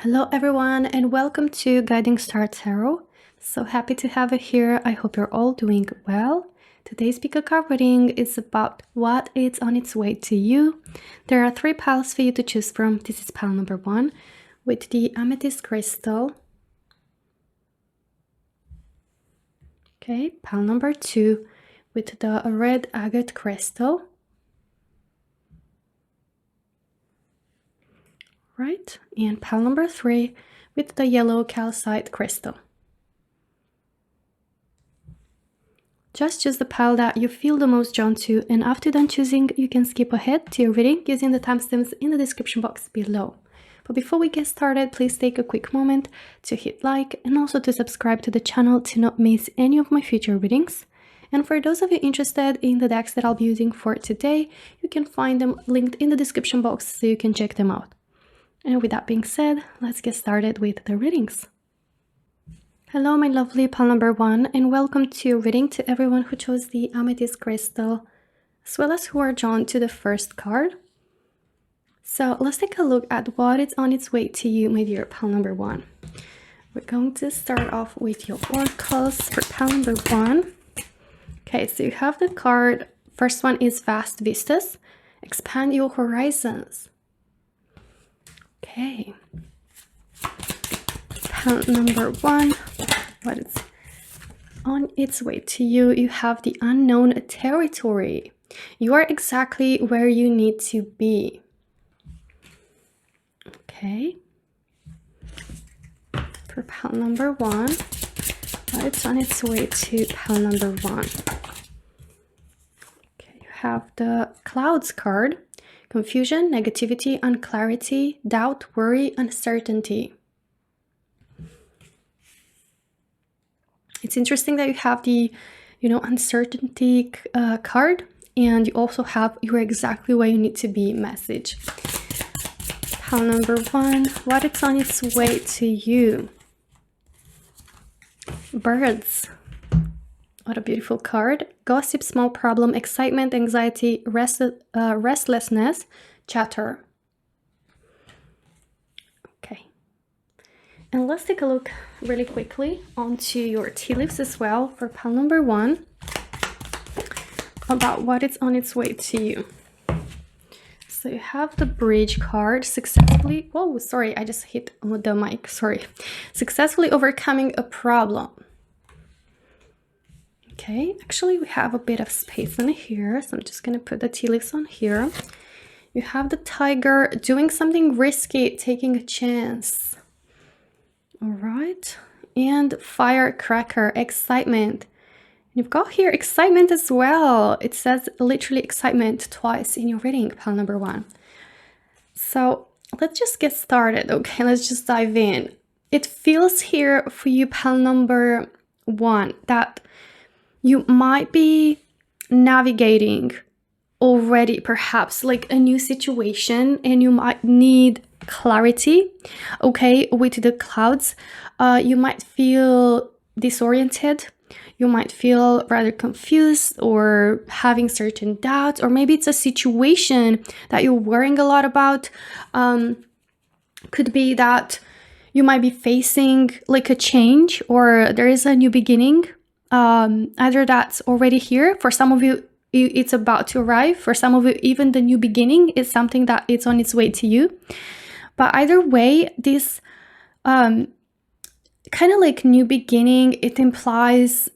Hello everyone and welcome to Guiding Star Tarot. So happy to have you here. I hope you're all doing well. Today's pick a card reading is about what is on its way to you. There are 3 piles for you to choose from. This is pile number 1 with the Amethyst crystal. Okay, pile number 2 with the red Agate crystal. Right, and pile number 3 with the yellow calcite crystal. Just choose the pile that you feel the most drawn to, and after done choosing, you can skip ahead to your reading using the timestamps in the description box below. But before we get started, please take a quick moment to hit like and also to subscribe to the channel to not miss any of my future readings. And for those of you interested in the decks that I'll be using for today, you can find them linked in the description box so you can check them out. And with that being said, let's get started with the readings. Hello my lovely pile number 1 and welcome to your reading to everyone who chose the Amethyst crystal as well as who are drawn to the first card. So let's take a look at what is on its way to you, my dear pile number 1. We're going to start off with your oracles for pile number 1. Okay, so you have the card. First one is Vast Vistas. Expand your horizons. Okay, pile number 1, what is on its way to you? You have the unknown territory. You are exactly where you need to be. Okay, for pile number 1, it's on its way to pile number 1. Okay, you have the Clouds card. Confusion, negativity, unclarity, doubt, worry, uncertainty. It's interesting that you have the, uncertainty card, and you also have you're exactly where you need to be message. Pile number 1, what is on its way to you? Birds. What a beautiful card. Gossip, small problem, excitement, anxiety, restlessness, chatter. Okay. And let's take a look really quickly onto your tea leaves as well for pile number 1 about what is on its way to you. So you have the Bridge card, successfully, whoa, sorry, I just hit the mic, sorry. Successfully overcoming a problem. Okay, actually we have a bit of space in here, so I'm just going to put the tea leaves on here. You have the Tiger, doing something risky, taking a chance. All right, and Firecracker, excitement. You've got here excitement as well. It says literally excitement twice in your reading, pile number 1. So let's just get started, okay? Let's just dive in. It feels here for you, pile number 1, that you might be navigating already perhaps like a new situation and you might need clarity, okay, with the clouds. You might feel disoriented. You might feel rather confused or having certain doubts, or maybe it's a situation that you're worrying a lot about. Could be that you might be facing like a change or there is a new beginning. Either that's already here, for some of you it's about to arrive, for some of you even the new beginning is something that it's on its way to you. But either way, this kind of like new beginning, it implies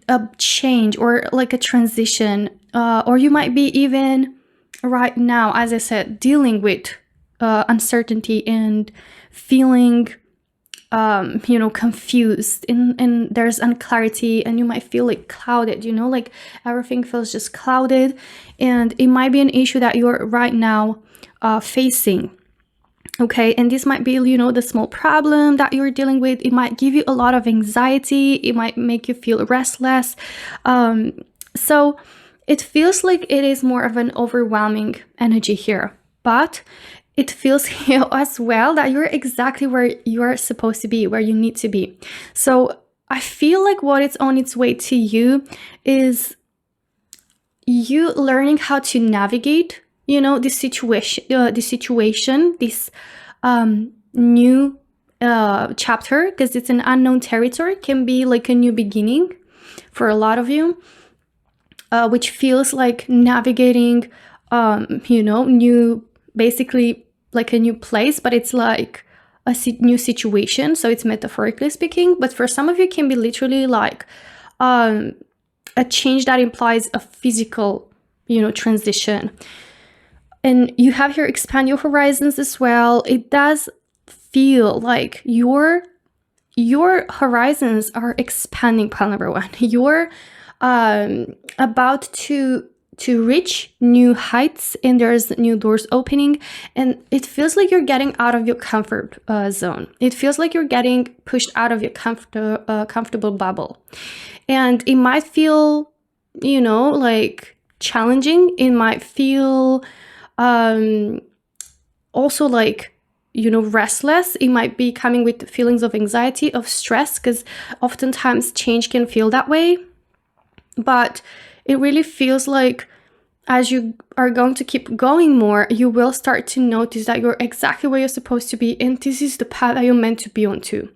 a change or like a transition, or you might be even right now, as I said, dealing with uncertainty and feeling confused and there's unclarity, and you might feel like clouded, like everything feels just clouded, and it might be an issue that you're right now facing. Okay, and this might be, the small problem that you're dealing with. It might give you a lot of anxiety. It might make you feel restless. So it feels like it is more of an overwhelming energy here, but it feels here as well that you're exactly where you're supposed to be, where you need to be. So I feel like what is on its way to you is you learning how to navigate, this situation, this new chapter, because it's an unknown territory. It can be like a new beginning for a lot of you, which feels like navigating, new, basically like a new place, but it's like a new situation. So it's metaphorically speaking, but for some of you, it can be literally like a change that implies a physical, transition. And you have here expand your horizons as well. It does feel like your horizons are expanding, pile number one. You're about to reach new heights, and there's new doors opening, and it feels like you're getting out of your comfort zone. It feels like you're getting pushed out of your comfortable bubble, and it might feel, like challenging. It might feel also like, restless. It might be coming with feelings of anxiety, of stress, because oftentimes change can feel that way. But it really feels like as you are going to keep going more, you will start to notice that you're exactly where you're supposed to be, and this is the path that you're meant to be on too.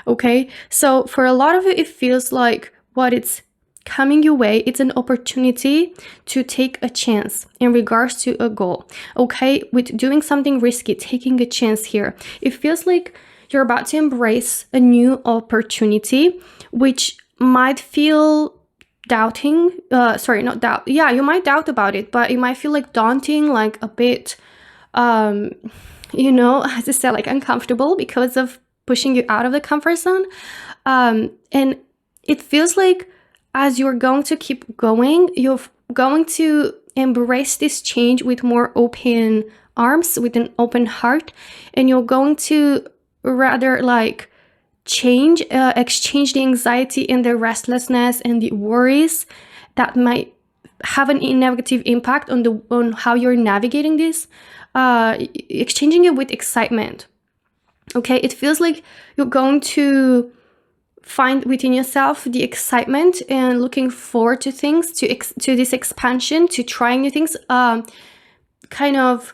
Okay? So for a lot of it feels like what it's coming your way, it's an opportunity to take a chance in regards to a goal. Okay? With doing something risky, taking a chance here. It feels like you're about to embrace a new opportunity, which might feel doubting, you might doubt about it, but it might feel like daunting, like a bit, as I said, like uncomfortable because of pushing you out of the comfort zone. And it feels like as you're going to keep going, you're going to embrace this change with more open arms, with an open heart, and you're going to rather like exchange the anxiety and the restlessness and the worries that might have a negative impact on how you're navigating this, exchanging it with excitement. Okay, it feels like you're going to find within yourself the excitement and looking forward to things, to this expansion, to trying new things, kind of,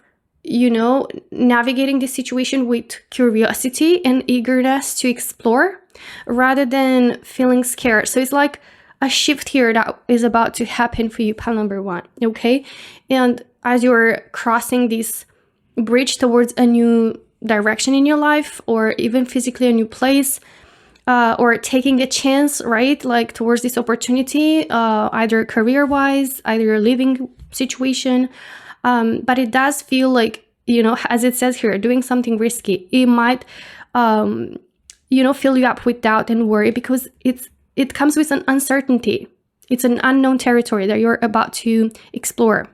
navigating this situation with curiosity and eagerness to explore rather than feeling scared. So it's like a shift here that is about to happen for you, pile number one. Okay, and as you're crossing this bridge towards a new direction in your life, or even physically a new place, or taking a chance, right? Like towards this opportunity, either career-wise, either your living situation. But it does feel like, as it says here, doing something risky. It might, fill you up with doubt and worry because it comes with an uncertainty. It's an unknown territory that you're about to explore.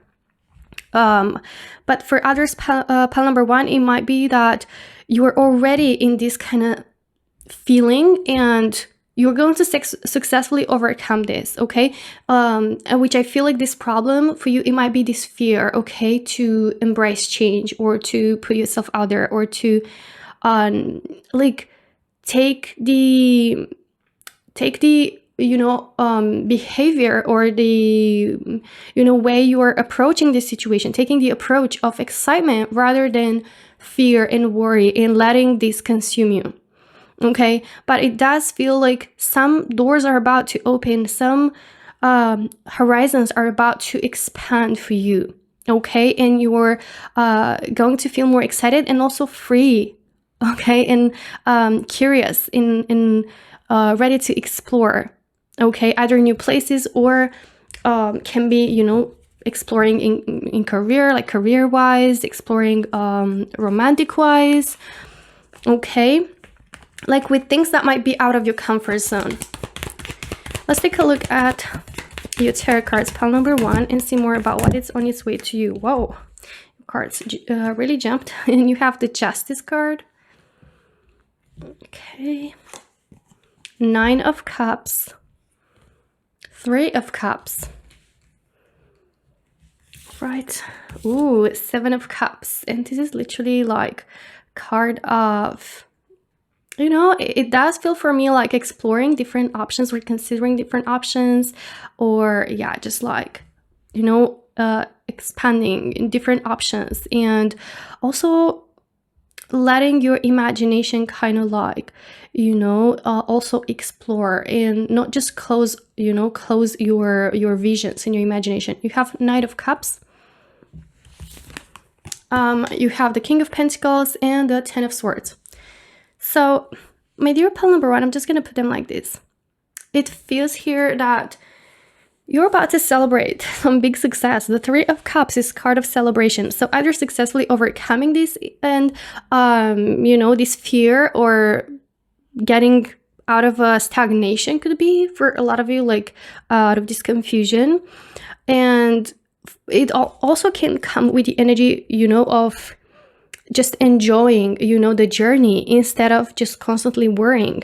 But for others, pile number one, it might be that you're already in this kind of feeling and you're going to successfully overcome this, okay? Which I feel like this problem for you, it might be this fear, okay, to embrace change or to put yourself out there or to take the behavior or the way you are approaching this situation, taking the approach of excitement rather than fear and worry and letting this consume you. Okay, but it does feel like some doors are about to open, some horizons are about to expand for you. Okay, and you're going to feel more excited and also free. Okay, and curious and ready to explore. Okay, either new places or can be exploring in career, like career-wise, exploring romantic-wise. Okay. Like with things that might be out of your comfort zone. Let's take a look at your tarot cards, pile number one, and see more about what is on its way to you. Whoa, cards really jumped. And you have the Justice card. Okay. 9 of Cups. 3 of Cups. Right. Ooh, 7 of Cups. And this is literally like card of... it does feel for me like exploring different options or considering different options, or just like, expanding in different options. And also letting your imagination kind of like, you know, also explore and not just close, you know, close your visions in your imagination. You have Knight of Cups. You have the King of Pentacles and the Ten of Swords. So, my dear pile number 1, I'm just going to put them like this. It feels here that you're about to celebrate some big success. The Three of Cups is card of celebration. So either successfully overcoming this and, you know, this fear, or getting out of a stagnation could be for a lot of you, like out of this confusion. And it also can come with the energy, you know, of just enjoying, you know, the journey instead of just constantly worrying.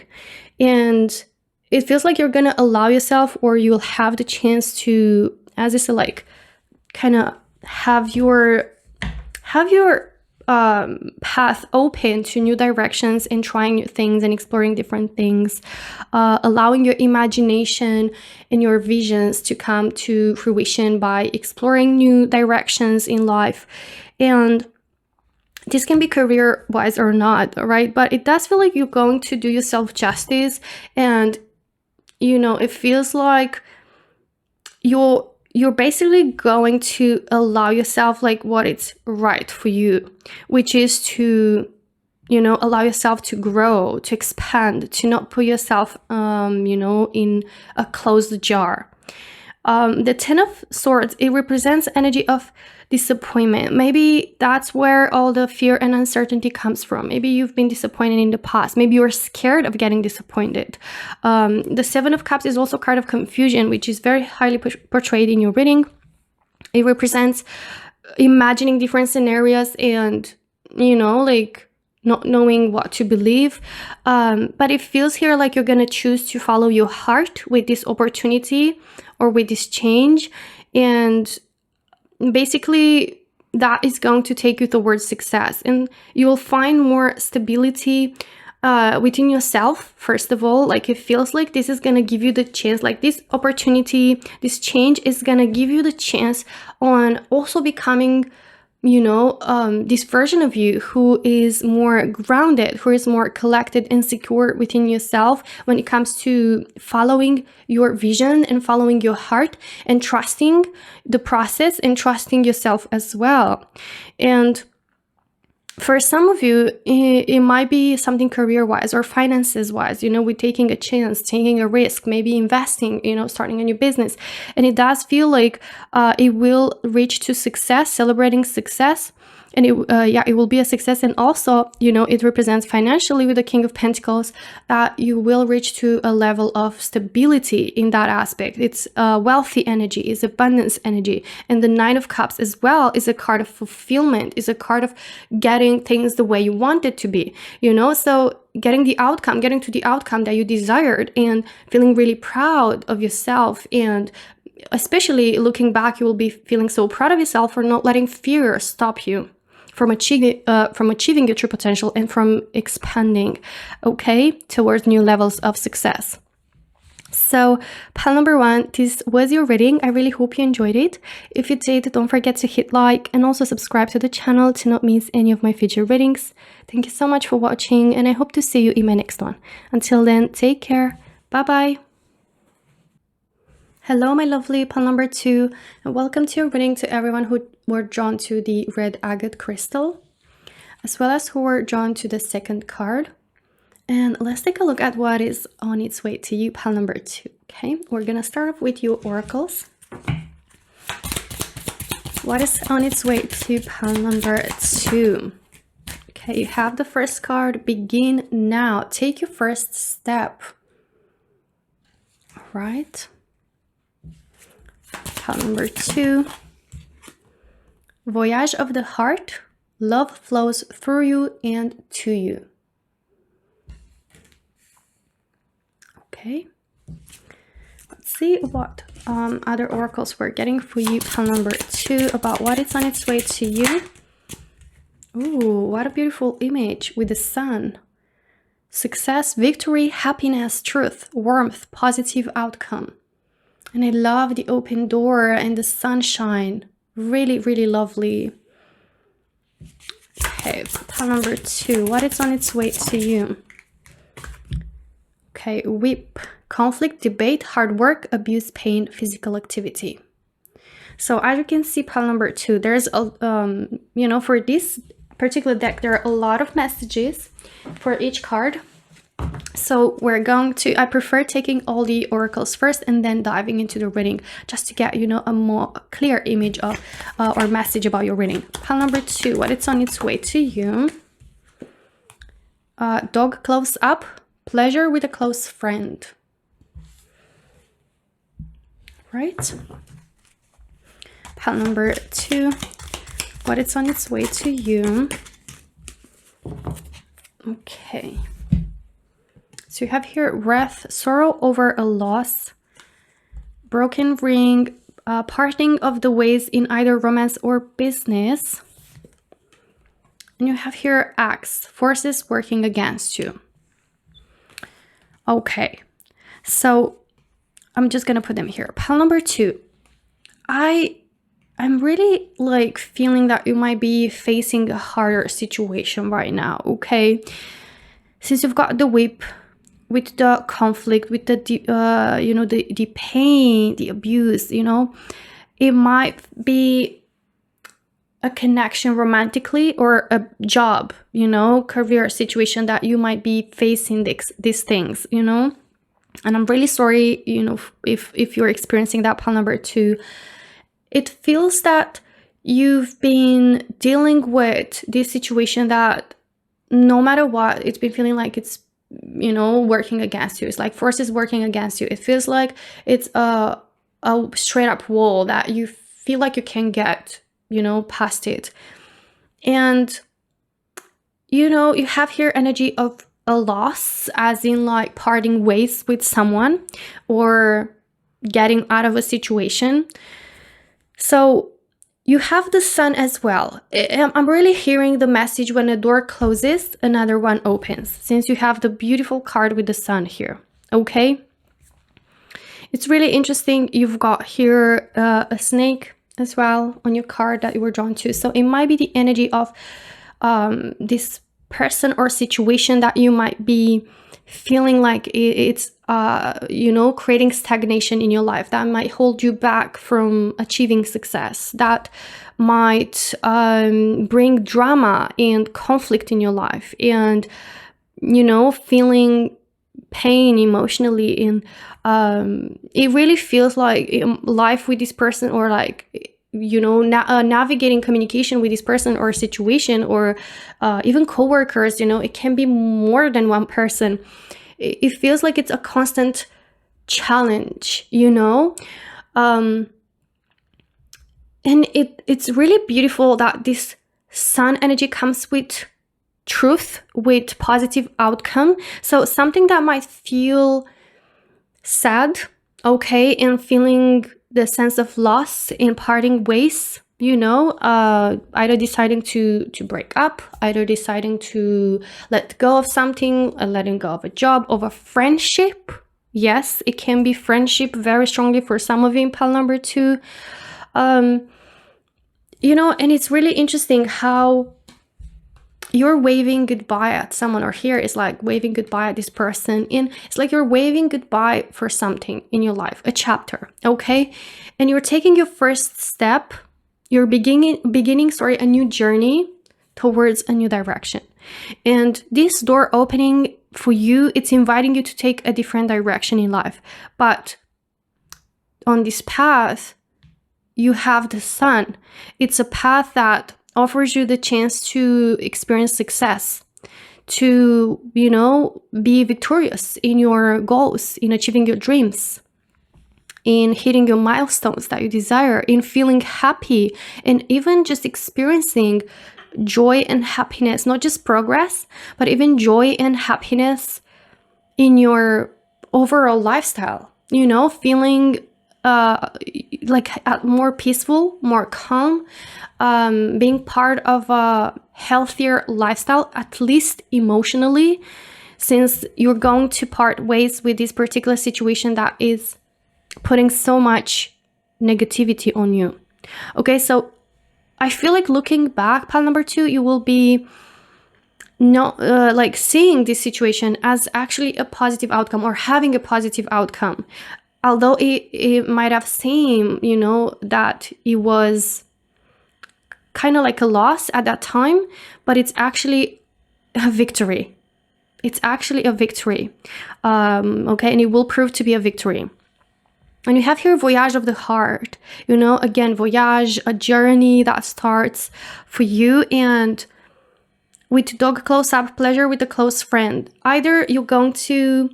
And it feels like you're gonna allow yourself, or you'll have the chance to, as I said, like kind of have your path open to new directions and trying new things and exploring different things, allowing your imagination and your visions to come to fruition by exploring new directions in life. And this can be career-wise or not, right? But it does feel like you're going to do yourself justice, and you know, it feels like you're basically going to allow yourself like what is right for you, which is to, you know, allow yourself to grow, to expand, to not put yourself, you know, in a closed jar. The Ten of Swords, it represents energy of disappointment. Maybe that's where all the fear and uncertainty comes from. Maybe you've been disappointed in the past. Maybe you're scared of getting disappointed. The Seven of Cups is also a card of confusion, which is very highly portrayed in your reading. It represents imagining different scenarios and, you know, like not knowing what to believe. But it feels here like you're going to choose to follow your heart with this opportunity or with this change. And basically that is going to take you towards success, and you will find more stability within yourself. First of all, like it feels like this is going to give you the chance, like this opportunity, this change is going to give you the chance on also becoming, you know, this version of you who is more grounded, who is more collected and secure within yourself when it comes to following your vision and following your heart and trusting the process and trusting yourself as well. And for some of you, it might be something career-wise or finances-wise, you know, with taking a chance, taking a risk, maybe investing, you know, starting a new business. And it does feel like it will reach to success, celebrating success. And it will be a success. And also, you know, it represents financially with the King of Pentacles that you will reach to a level of stability in that aspect. It's wealthy energy, it's abundance energy. And the Nine of Cups as well is a card of fulfillment, is a card of getting things the way you want it to be, you know? So getting to the outcome that you desired and feeling really proud of yourself. And especially looking back, you will be feeling so proud of yourself for not letting fear stop you from achieving your true potential and from expanding, okay, towards new levels of success. So pile number 1, this was your reading. I really hope you enjoyed it. If you did, don't forget to hit like and also subscribe to the channel to not miss any of my future readings. Thank you so much for watching, and I hope to see you in my next one. Until then, take care. Bye-bye. Hello, my lovely pile number 2, and welcome to your reading to everyone who were drawn to the red agate crystal, as well as who were drawn to the second card. And let's take a look at what is on its way to you, pile number 2. Okay, we're gonna start off with your oracles. What is on its way to pile number 2? Okay, you have the first card, begin now. Take your first step. All right. Pile number 2, voyage of the heart, love flows through you and to you. Okay, let's see what other oracles we're getting for you, pile number 2, about what is on its way to you. Ooh, what a beautiful image with the sun. Success, victory, happiness, truth, warmth, positive outcome. And I love the open door and the sunshine. Really, really lovely. Okay, pile number 2. What is on its way to you? Okay, whip, conflict, debate, hard work, abuse, pain, physical activity. So as you can see, pile number 2, there's a, you know, for this particular deck, there are a lot of messages for each card. So we're going to, I prefer taking all the oracles first and then diving into the reading, just to get, you know, a more clear image of or message about your reading. Pile number 2, what it's on its way to you? Dog close up, pleasure with a close friend. Right? Pile number 2, what it's on its way to you? Okay. So you have here wrath, sorrow over a loss, broken ring, parting of the ways in either romance or business. And you have here axe, forces working against you. Okay, so I'm just gonna put them here. Pile number 2. I'm really like feeling that you might be facing a harder situation right now, okay? Since you've got the whip, with the conflict, with the you know, the pain, the abuse, you know, it might be a connection romantically or a job, you know, career situation that you might be facing these things, you know. And I'm really sorry, you know, if you're experiencing that, pile number 2. It feels that you've been dealing with this situation that no matter what, it's been feeling like it's, you know, working against you. It's like forces working against you. It feels like it's a straight up wall that you feel like you can get, you know, past it. And, you know, you have here energy of a loss, as in like parting ways with someone or getting out of a situation. So you have the sun as well. I'm really hearing the message when a door closes, another one opens, since you have the beautiful card with the sun here, okay? It's really interesting. You've got here a snake as well on your card that you were drawn to. So it might be the energy of this person or situation that you might be feeling like it's you know, creating stagnation in your life, that might hold you back from achieving success, that might bring drama and conflict in your life, and, you know, feeling pain emotionally. And it really feels like life with this person, or like, you know, navigating communication with this person or situation, or even co-workers, you know, it can be more than one person. It feels like it's a constant challenge, you know. And it's really beautiful that this sun energy comes with truth, with positive outcome. So something that might feel sad, okay, and feeling the sense of loss in parting ways, you know, either deciding to break up, either deciding to let go of something, letting go of a job, of a friendship. Yes, it can be friendship very strongly for some of you in pile number 2. You know, and it's really interesting how you're waving goodbye at someone, or here is like waving goodbye at this person, and it's like you're waving goodbye for something in your life, a chapter, okay? And you're taking your first step, you're beginning a new journey towards a new direction. And this door opening for you, it's inviting you to take a different direction in life. But on this path, you have the sun. It's a path that offers you the chance to experience success, to, you know, be victorious in your goals, in achieving your dreams, in hitting your milestones that you desire, in feeling happy, and even just experiencing joy and happiness, not just progress, but even joy and happiness in your overall lifestyle, you know, feeling like more peaceful, more calm, being part of a healthier lifestyle, at least emotionally, since you're going to part ways with this particular situation that is putting so much negativity on you. Okay, so I feel like looking back, pile number 2, you will be not like seeing this situation as actually a positive outcome or having a positive outcome. Although it might have seemed, you know, that it was kind of like a loss at that time, but it's actually a victory. It's actually a victory. Okay, and it will prove to be a victory. And you have here voyage of the heart, you know, again, voyage, a journey that starts for you. And with dog close up, pleasure with a close friend. Either you're going to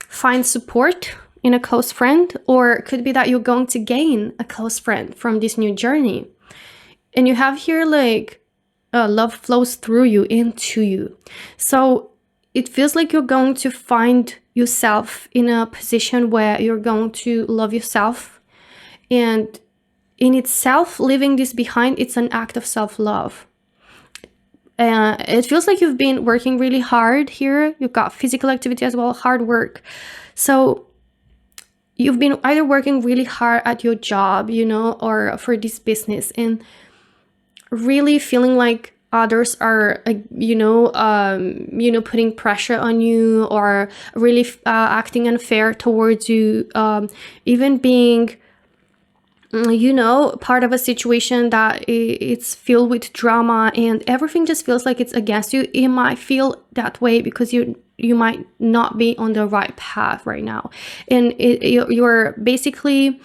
find support in a close friend, or it could be that you're going to gain a close friend from this new journey. And you have here like love flows through you, into you. So it feels like you're going to find yourself in a position where you're going to love yourself. And in itself, leaving this behind, it's an act of self-love. It feels like you've been working really hard here. You've got physical activity as well, hard work. So you've been either working really hard at your job, you know, or for this business, and really feeling like others are, putting pressure on you, or really acting unfair towards you, even being, part of a situation that it's filled with drama and everything just feels like it's against you. It might feel that way because you might not be on the right path right now, and you're basically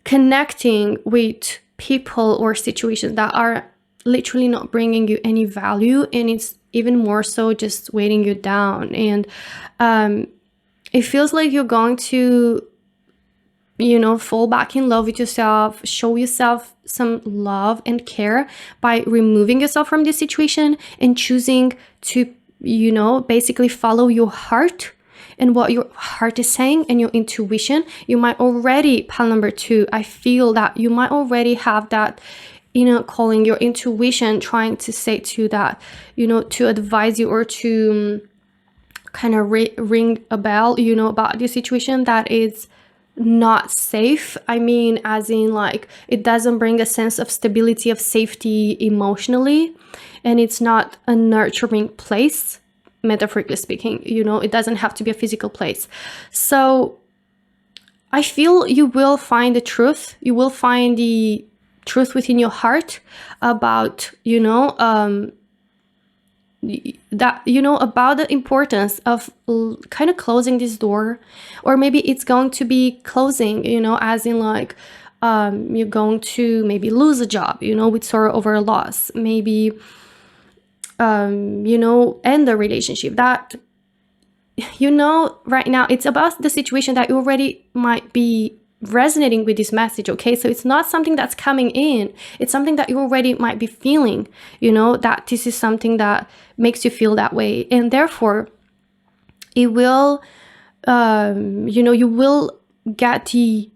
connecting with people or situations that are literally not bringing you any value, and it's even more so just weighing you down. And it feels like you're going to, fall back in love with yourself, show yourself some love and care by removing yourself from this situation and choosing to, basically follow your heart and what your heart is saying and your intuition. You might already, pile number 2, I feel that you might already have that calling, your intuition trying to say to you that, to advise you or to kind of ring a bell, about this situation that is not safe. I mean, as in like, it doesn't bring a sense of stability, of safety emotionally, and it's not a nurturing place, metaphorically speaking. It doesn't have to be a physical place. So I feel you will find the truth. You will find the truth within your heart about, about the importance of kind of closing this door. Or maybe it's going to be closing, as in like, you're going to maybe lose a job, with sorrow over a loss. Maybe, end the relationship. That, right now, it's about the situation that you already might be resonating with this message. Okay, so it's not something that's coming in, it's something that you already might be feeling, that this is something that makes you feel that way, and therefore it will you will get the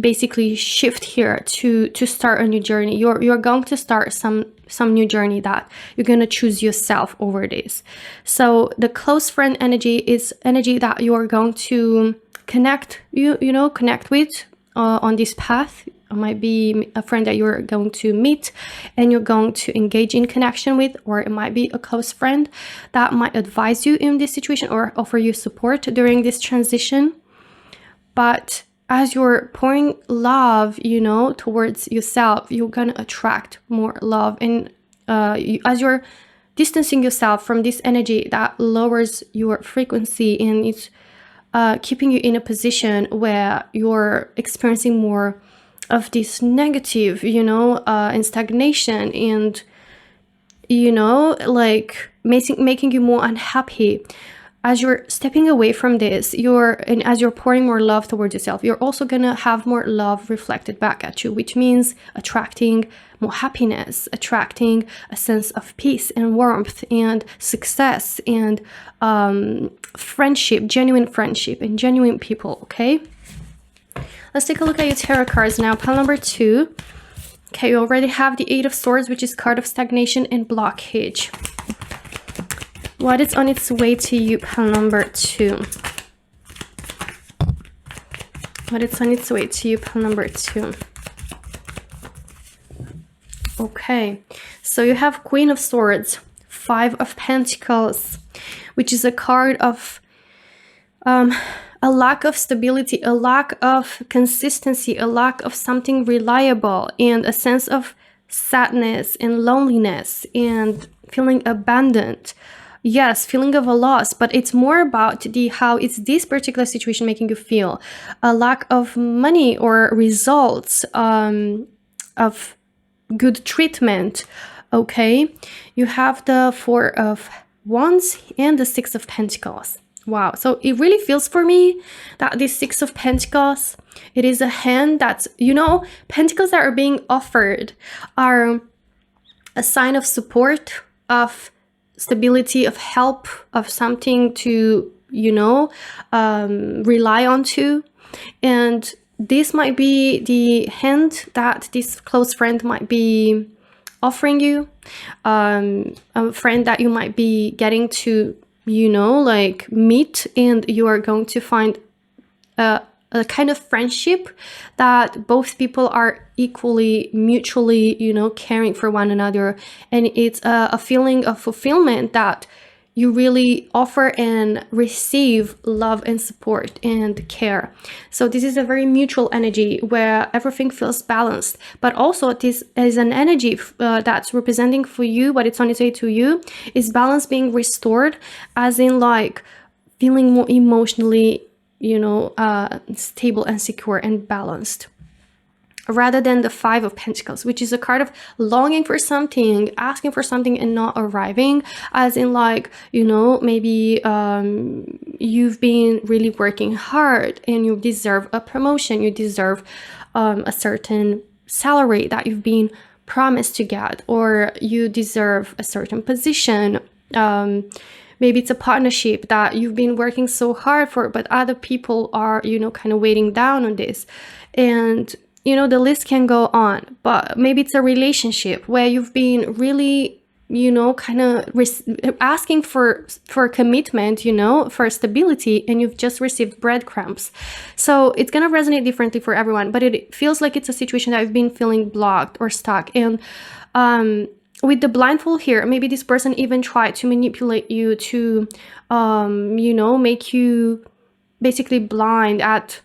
basically shift here to start a new journey. You're going to start some new journey that you're going to choose yourself over this. So the close friend energy is energy that you're going to connect with on this path. It might be a friend that you're going to meet and you're going to engage in connection with, or it might be a close friend that might advise you in this situation or offer you support during this transition. But as you're pouring love, towards yourself, you're gonna attract more love. And as you're distancing yourself from this energy that lowers your frequency, and it's keeping you in a position where you're experiencing more of this negative, and stagnation, and, like making you more unhappy. As you're stepping away from this, and as you're pouring more love towards yourself, you're also gonna have more love reflected back at you, which means attracting more happiness, attracting a sense of peace and warmth and success and friendship, genuine friendship and genuine people. Okay, let's take a look at your tarot cards now. Pile number 2. Okay, you already have the 8 of Swords, which is card of stagnation and blockage. What is on its way to you, pile number 2? What is on its way to you, pile number 2? Okay, so you have Queen of Swords, Five of Pentacles, which is a card of a lack of stability, a lack of consistency, a lack of something reliable, and a sense of sadness and loneliness and feeling abandoned. Yes, feeling of a loss, but it's more about how it's this particular situation making you feel. A lack of money or results, of good treatment. Okay, you have the Four of Wands and the Six of Pentacles. Wow, so it really feels for me that this Six of Pentacles, it is a hand that's, pentacles that are being offered are a sign of support, of stability, of help, of something to, rely on to. And this might be the hand that this close friend might be offering you, a friend that you might be getting to, meet, and you are going to find a kind of friendship that both people are equally, mutually, caring for one another. And it's a feeling of fulfillment that you really offer and receive love and support and care. So this is a very mutual energy where everything feels balanced, but also this is an energy that's representing for you, what it's on its way to you, is balance being restored, as in like feeling more emotionally, stable and secure and balanced, rather than the Five of Pentacles, which is a card of longing for something, asking for something and not arriving, as in like, maybe you've been really working hard and you deserve a promotion, you deserve a certain salary that you've been promised to get, or you deserve a certain position. Maybe it's a partnership that you've been working so hard for, but other people are, kind of waiting down on this. And the list can go on, but maybe it's a relationship where you've been really, kind of asking for commitment, for stability, and you've just received breadcrumbs. So it's going to resonate differently for everyone, but it feels like it's a situation that I've been feeling blocked or stuck. And with the blindfold here, maybe this person even tried to manipulate you to, make you basically blind at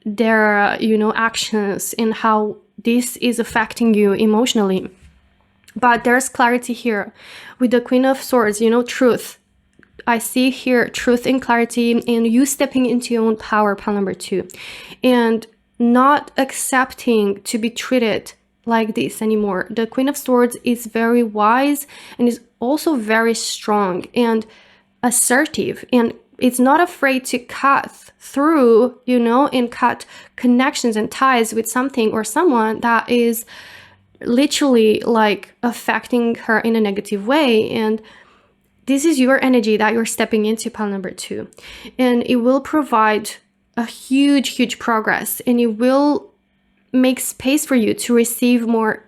their, actions and how this is affecting you emotionally. But there's clarity here with the Queen of Swords, truth. I see here truth and clarity, and you stepping into your own power, pile number 2, and not accepting to be treated like this anymore. The Queen of Swords is very wise and is also very strong and assertive, and it's not afraid to cut through, and cut connections and ties with something or someone that is literally like affecting her in a negative way. And this is your energy that you're stepping into, pile number 2, and it will provide a huge progress, and it will make space for you to receive more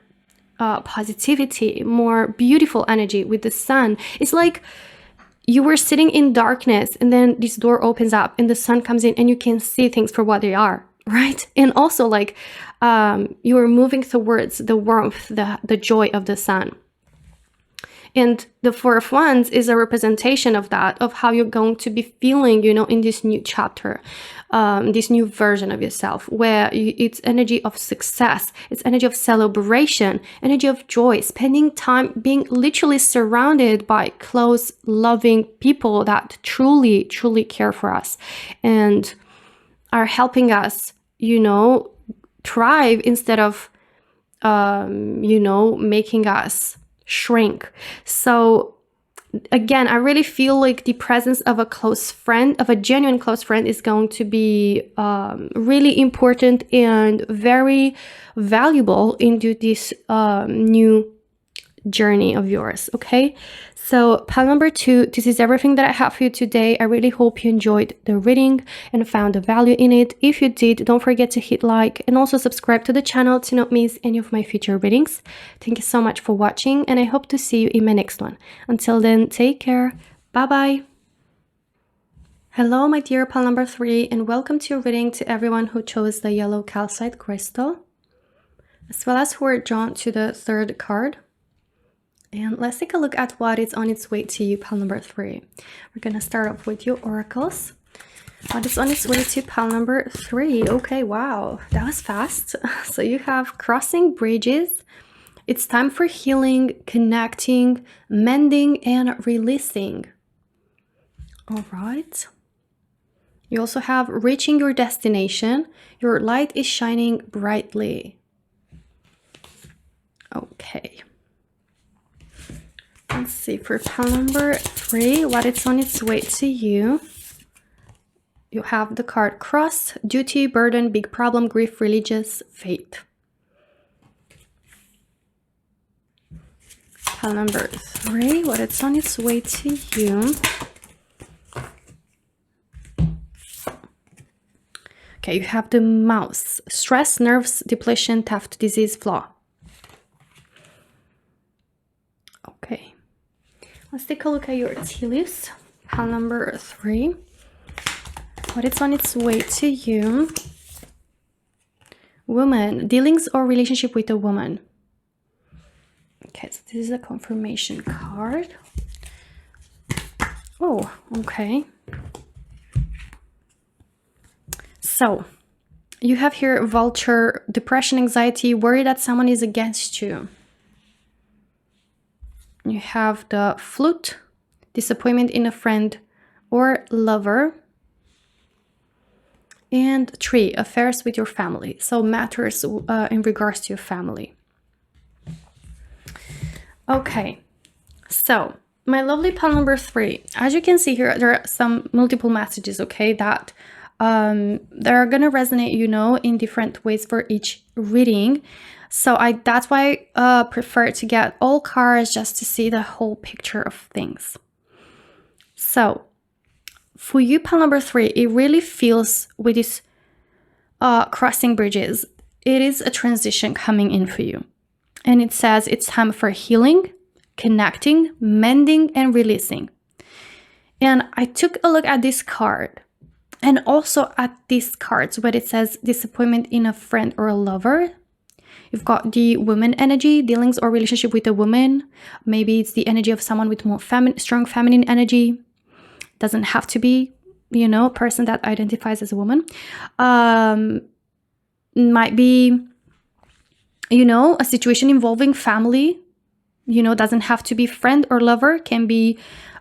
positivity, more beautiful energy with the sun. It's like you were sitting in darkness, and then this door opens up and the sun comes in and you can see things for what they are, right? And also like you are moving towards the warmth, the joy of the sun. And the Four of Wands is a representation of that, of how you're going to be feeling, in this new chapter, this new version of yourself, where it's energy of success, it's energy of celebration, energy of joy, spending time being literally surrounded by close, loving people that truly care for us and are helping us, thrive instead of, making us shrink. So again, I really feel like the presence of a close friend, of a genuine close friend, is going to be really important and very valuable into this new journey of yours. Okay, so pile number 2, this is everything that I have for you today. I really hope you enjoyed the reading and found the value in it. If you did, don't forget to hit like and also subscribe to the channel to not miss any of my future readings. Thank you so much for watching, and I hope to see you in my next one. Until then, take care. Bye bye. Hello, my dear pile number 3, and welcome to your reading to everyone who chose the yellow calcite crystal. as well as who are drawn to the third card. And let's take a look at what is on its way to you, pile number 3. We're going to start off with your oracles. What is on its way to pile number 3? Okay, wow, that was fast. So you have crossing bridges. It's time for healing, connecting, mending, and releasing. All right. You also have reaching your destination. Your light is shining brightly. Okay. Let's see, for pile number 3, what is on its way to you. You have the card cross, duty, burden, big problem, grief, religious, fate. Pile number 3, what is on its way to you. Okay, you have the mouse, stress, nerves, depletion, theft, disease, flaw. Okay. Let's take a look at your tea leaves. Pile number 3. What is on its way to you? Woman, dealings or relationship with a woman. Okay, so this is a confirmation card. Oh, okay. So, you have here vulture, depression, anxiety, worry that someone is against you. You have the flute, disappointment in a friend or lover. And 3, affairs with your family. So matters in regards to your family. Okay, so my lovely pile number 3. As you can see here, there are some multiple messages, okay, that they're gonna resonate, you know, in different ways for each reading. So that's why I prefer to get all cards just to see the whole picture of things. So for you, pile number 3, it really feels with this crossing bridges, it is a transition coming in for you. And it says it's time for healing, connecting, mending, and releasing. And I took a look at this card and also at these cards where it says disappointment in a friend or a lover. You've got the woman energy, dealings or relationship with a woman. Maybe it's the energy of someone with more strong feminine energy. Doesn't have to be, you know, a person that identifies as a woman. Might be, you know, a situation involving family. You know, doesn't have to be friend or lover. Can be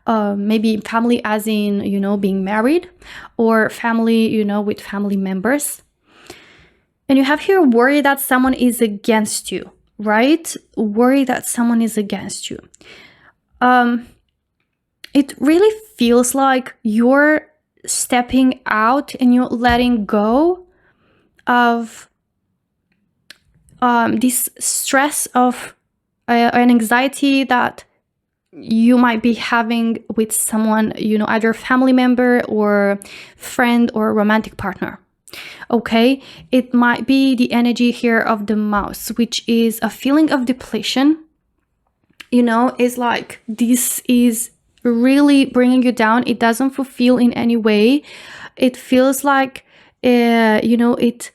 maybe family as in, you know, being married, or family, you know, with family members. And you have here worry that someone is against you, right? Worry that someone is against you. It really feels like you're stepping out and you're letting go of this stress of an anxiety that you might be having with someone, you know, either a family member or friend or romantic partner. Okay, it might be the energy here of the mouse, which is a feeling of depletion. You know, it's like this is really bringing you down. It doesn't fulfill in any way. It feels like, you know, it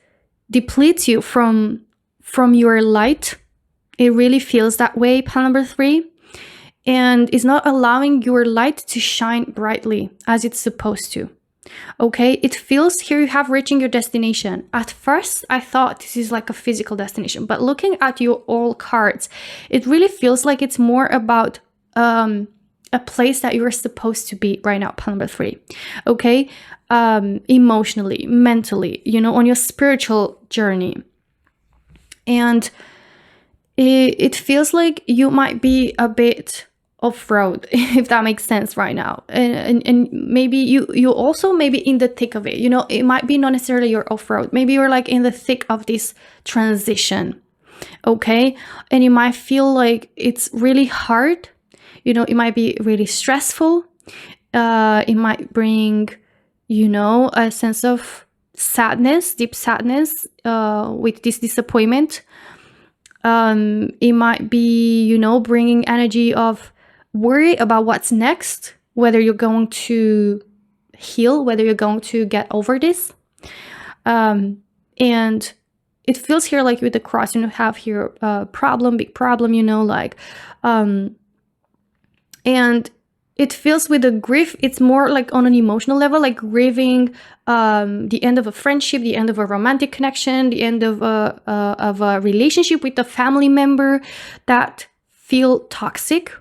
depletes you from your light. It really feels that way, pile number 3. And is not allowing your light to shine brightly as it's supposed to. Okay, it feels here you have reaching your destination. At first, I thought this is like a physical destination, but looking at your all cards, it really feels like it's more about a place that you're supposed to be right now, pile number 3. Okay, emotionally, mentally, you know, on your spiritual journey. And it feels like you might be a bit off-road, if that makes sense right now, and maybe you also maybe in the thick of it, you know, it might be not necessarily you're off-road, maybe you're like in the thick of this transition. Okay, and you might feel like it's really hard, you know, it might be really stressful, it might bring, you know, a sense of sadness, deep sadness, with this disappointment. It might be, you know, bringing energy of worry about what's next, whether you're going to heal, whether you're going to get over this. And it feels here like with the cross, have here a problem, big problem, like, and it feels with the grief, it's more like on an emotional level, like grieving the end of a friendship, the end of a romantic connection, the end of a relationship with a family member that feel toxic.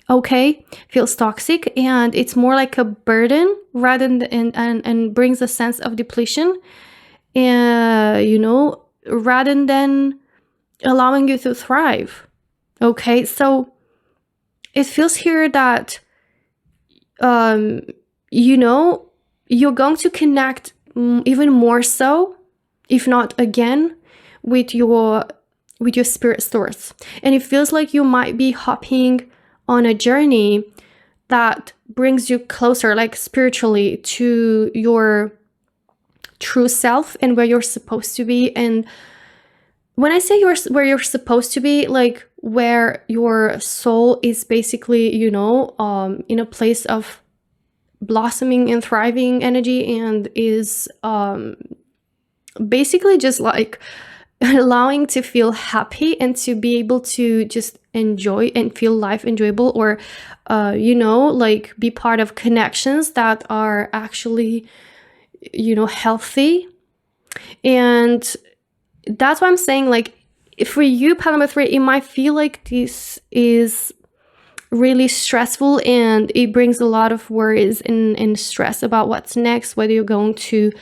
Okay, feels toxic, and it's more like a burden rather than and brings a sense of depletion, rather than allowing you to thrive. Okay, so it feels here that you're going to connect even more so, if not again, with your spirit source. And it feels like you might be hopping on a journey that brings you closer, like spiritually, to your true self and where you're supposed to be. And when I say where you're supposed to be, like where your soul is basically, in a place of blossoming and thriving energy, and is basically just like allowing to feel happy and to be able to just enjoy and feel life enjoyable, or like be part of connections that are actually healthy. And that's why I'm saying, like, for you, pile number 3, it might feel like this is really stressful, and it brings a lot of worries and stress about what's next, whether you're going to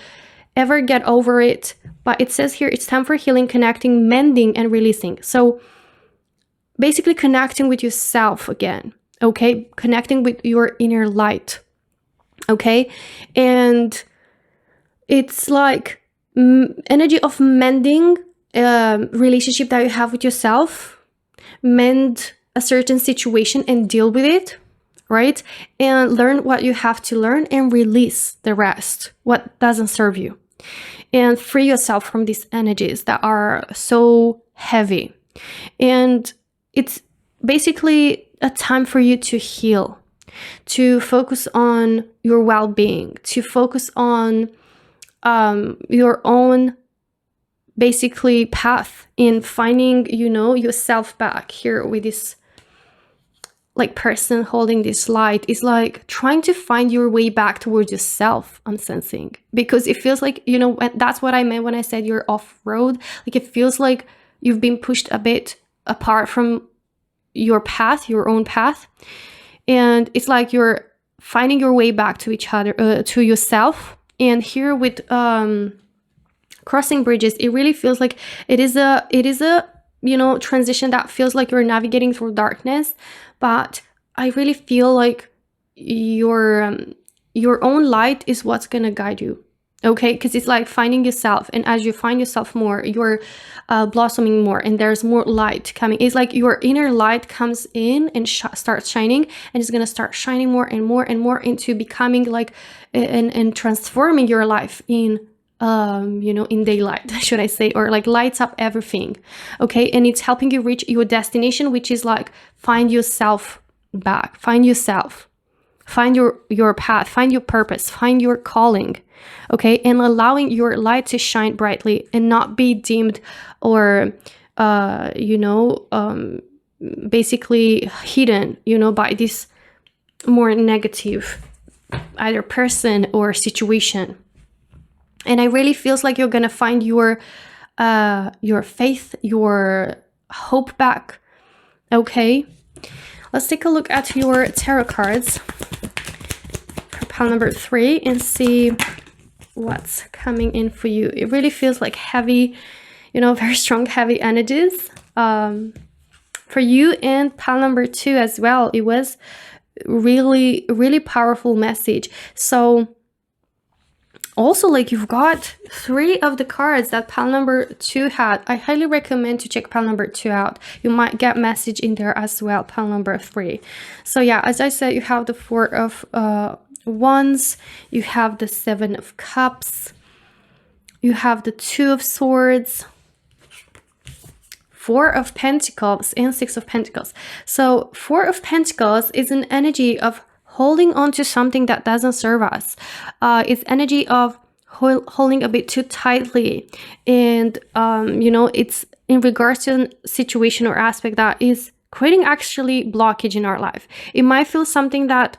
ever get over it. But it says here, it's time for healing, connecting, mending, and releasing. So basically connecting with yourself again, okay? Connecting with your inner light, okay? And it's like energy of mending relationship that you have with yourself, mend a certain situation and deal with it, right? And learn what you have to learn and release the rest, what doesn't serve you. And free yourself from these energies that are so heavy. And it's basically a time for you to heal, to focus on your well-being, to focus on your own basically path in finding, yourself back. Here with this like person holding this light is like trying to find your way back towards yourself, I'm sensing, because it feels like, that's what I meant when I said you're off road. Like it feels like you've been pushed a bit apart from your path, your own path, and it's like you're finding your way back to each other, to yourself. And here with crossing bridges, it really feels like it is a transition that feels like you're navigating through darkness, but I really feel like your own light is what's gonna guide you, okay? Because it's like finding yourself, and as you find yourself more, you're blossoming more, and there's more light coming. It's like your inner light comes in and starts shining, and it's gonna start shining more and more and more into becoming like and transforming your life in in daylight, should I say, or like lights up everything, okay? And it's helping you reach your destination, which is like find yourself back, find yourself, find your path, find your purpose, find your calling, okay? And allowing your light to shine brightly and not be dimmed or basically hidden, by this more negative either person or situation. And I really feels like you're gonna find your faith, your hope back. Okay, let's take a look at your tarot cards for pile number 3 and see what's coming in for you. It really feels like heavy, very strong, heavy energies for you. And pile number 2 as well. It was really, really powerful message. So also, like, you've got 3 of the cards that pile number 2 had. I highly recommend to check pile number 2 out. You might get message in there as well, pile number 3. So yeah, as I said, you have the 4 of Wands, you have the 7 of Cups, you have the 2 of Swords, 4 of Pentacles, and 6 of Pentacles. So 4 of Pentacles is an energy of holding on to something that doesn't serve us. It's energy of holding a bit too tightly. And, it's in regards to a situation or aspect that is creating actually blockage in our life. It might feel something that,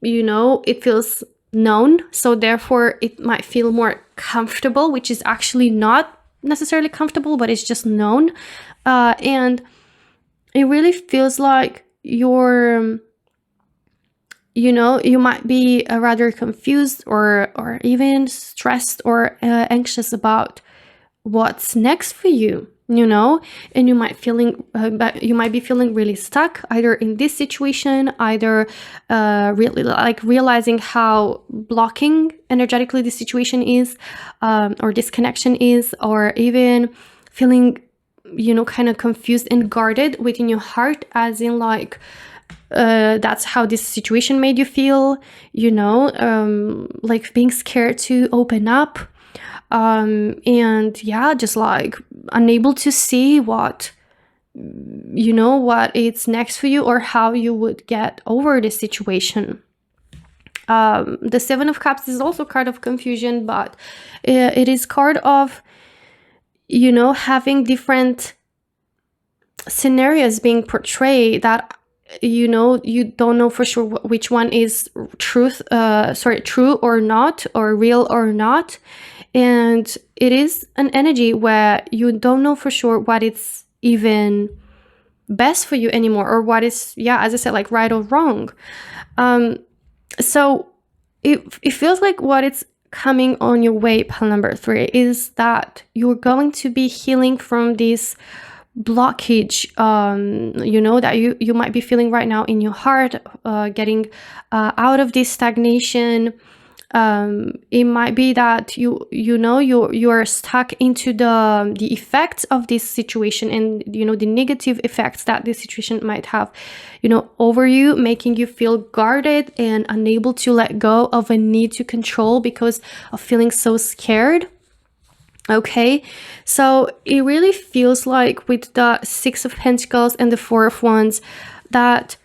it feels known. So therefore it might feel more comfortable, which is actually not necessarily comfortable, but it's just known. And it really feels like you might be rather confused or even stressed or anxious about what's next for you, and you might be feeling really stuck either in this situation, either really like realizing how blocking energetically this situation is, or this connection is, or even feeling kind of confused and guarded within your heart, as in like that's how this situation made you feel, like being scared to open up, and just like unable to see what it's next for you or how you would get over this situation. The Seven of Cups is also a card of confusion, but it is card of having different scenarios being portrayed that you don't know for sure which one is true or not, or real or not. And it is an energy where you don't know for sure what it's even best for you anymore, or what is, as I said, like right or wrong. So it feels like what is coming on your way, pile number 3, is that you're going to be healing from this blockage, that you might be feeling right now in your heart, getting out of this stagnation. It might be that you're stuck into the effects of this situation, and the negative effects that this situation might have over you, making you feel guarded and unable to let go of a need to control because of feeling so scared. Okay, so it really feels like with the Six of Pentacles and the Four of Wands that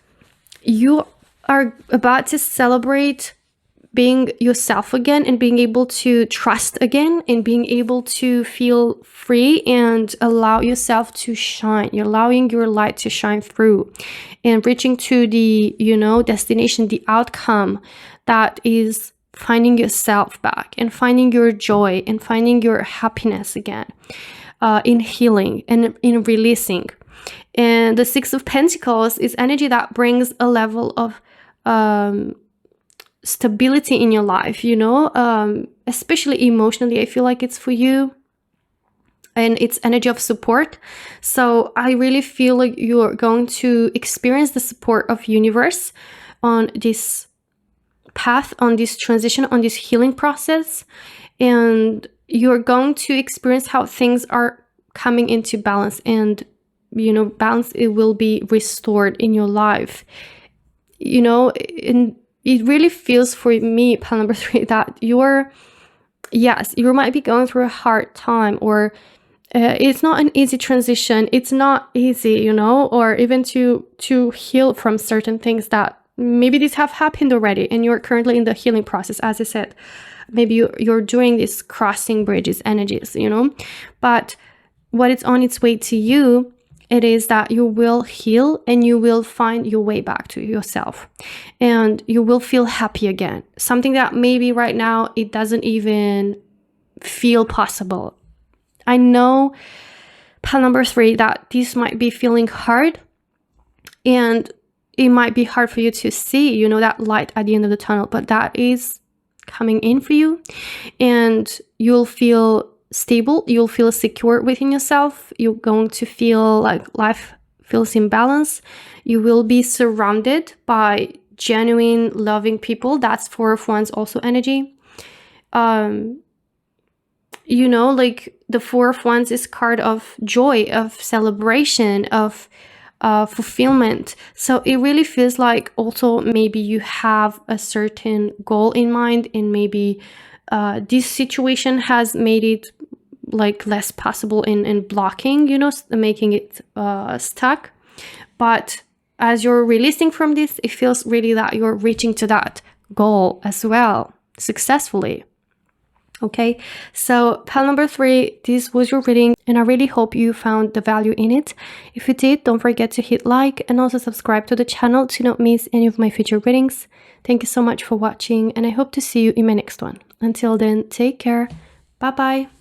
you are about to celebrate being yourself again, and being able to trust again, and being able to feel free and allow yourself to shine. You're allowing your light to shine through and reaching to the, destination, the outcome that is finding yourself back and finding your joy and finding your happiness again, in healing and in releasing. And the Six of Pentacles is energy that brings a level of stability in your life, especially emotionally. I feel like it's for you, and it's energy of support. So I really feel like you're going to experience the support of universe on this path, on this transition, on this healing process, and you're going to experience how things are coming into balance, and balance, it will be restored in your life. And it really feels for me, pile number 3, that you might be going through a hard time, or it's not an easy transition. It's not easy, or even to heal from certain things that maybe these have happened already, and you're currently in the healing process. As I said, maybe you're doing these crossing bridges energies, but what it's on its way to you, it is that you will heal and you will find your way back to yourself, and you will feel happy again. Something that maybe right now it doesn't even feel possible. I know, pile number 3, that this might be feeling hard, and it might be hard for you to see, that light at the end of the tunnel, but that is coming in for you, and you'll feel stable, you'll feel secure within yourself. You're going to feel like life feels in balance. You will be surrounded by genuine, loving people. That's Four of Wands also energy. Like the Four of Wands is card of joy, of celebration, of fulfillment. So it really feels like also maybe you have a certain goal in mind, and maybe this situation has made it like less possible in blocking, making it stuck. But as you're releasing from this, it feels really that you're reaching to that goal as well. successfully. Okay, so pile number 3, this was your reading, and I really hope you found the value in it. If you did, don't forget to hit like and also subscribe to the channel to not miss any of my future readings. Thank you so much for watching, and I hope to see you in my next one. Until then, take care. Bye bye.